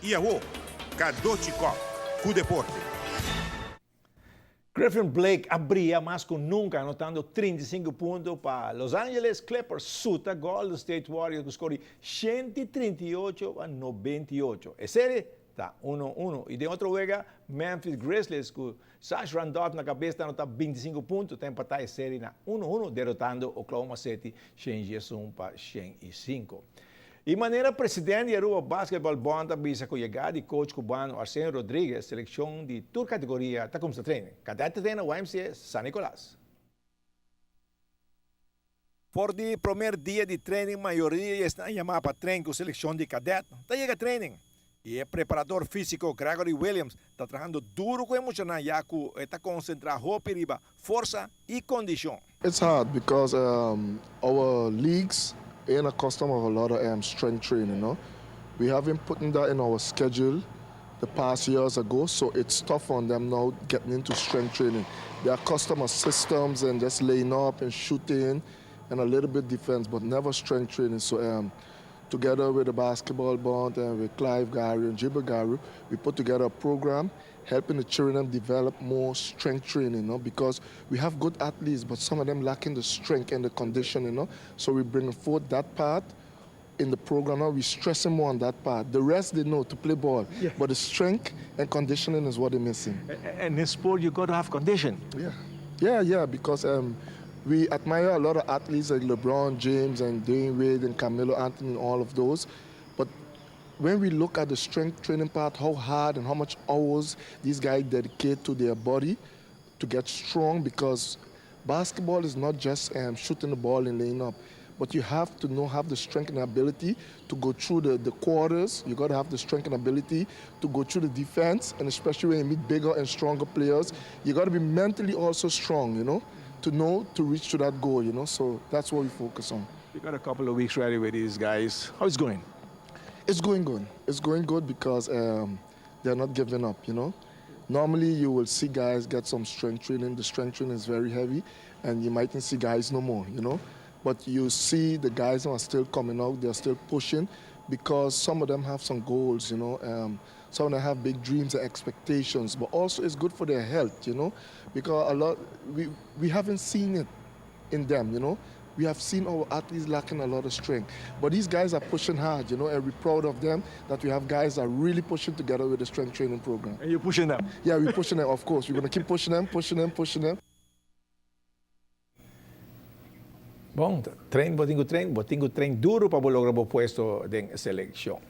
Iawo, K12 cu deporte. Griffin Blake abría más que nunca, anotando 35 puntos para Los Angeles Clippers. Suta Golden State Warriors que scorì 138-98. E serie está 1-1. Y de otra vega, Memphis Grizzlies con Sash Randolph na cabeça anota 25 puntos. Tem empatar a série na 1-1, derrotando Oklahoma City 101 para 105. De maneira presidente da Aruba Basketball Bond avisa com a chegada de coach cubano Arsenio Rodrigues, seleção de toda categoria, está como está treino. Cadete treina o YMCA San Nicolás. Por o primeiro dia de treino, a maioria está chamada para treino com a seleção de cadete. Está chegando a treino. E o preparador físico Gregory Williams está trabalhando duro com emocional, já que está concentrado para força e condição. It's hard because our leagues ain't accustomed of a lot of strength training, you know. We haven't put that in our schedule the past years ago, so it's tough on them now getting into strength training. They are accustomed to systems and just laying up and shooting and a little bit defense, but never strength training. So together with the basketball bond and with Clive Garu and Jibber Garu, we put together a program helping the children develop more strength training, you know, because we have good athletes, but some of them lacking the strength and the conditioning, you know. So we bring forth that part in the program now. We're stressing more on that part. The rest they know to play ball, but the strength and conditioning is what they're missing. And in sport, you got to have condition. Yeah, because we admire a lot of athletes like LeBron James and Dwayne Wade and Carmelo Anthony and all of those. But when we look at the strength training part, how hard and how much hours these guys dedicate to their body to get strong, because basketball is not just shooting the ball and laying up, but you have to have the strength and ability to go through the quarters. You got to have the strength and ability to go through the defense, and especially when you meet bigger and stronger players, you got to be mentally also strong, you know to reach to that goal, you know. So that's what we focus on. You got a couple of weeks ready with these guys. How's it going? It's going good. It's going good because they're not giving up, you know. Normally, you will see guys get some strength training. The strength training is very heavy, and you mightn't see guys no more, you know. But you see the guys are still coming out. They're still pushing because some of them have some goals, you know. Some of them have big dreams and expectations, but also it's good for their health, you know, because we haven't seen it in them, you know. We have seen our athletes lacking a lot of strength. But these guys are pushing hard, you know, and we're proud of them that we have guys that are really pushing together with the strength training program. And you're pushing them? Yeah, we're pushing them, of course. We're going to keep pushing them. Bom, treino duro para lograr o puesto de seleção.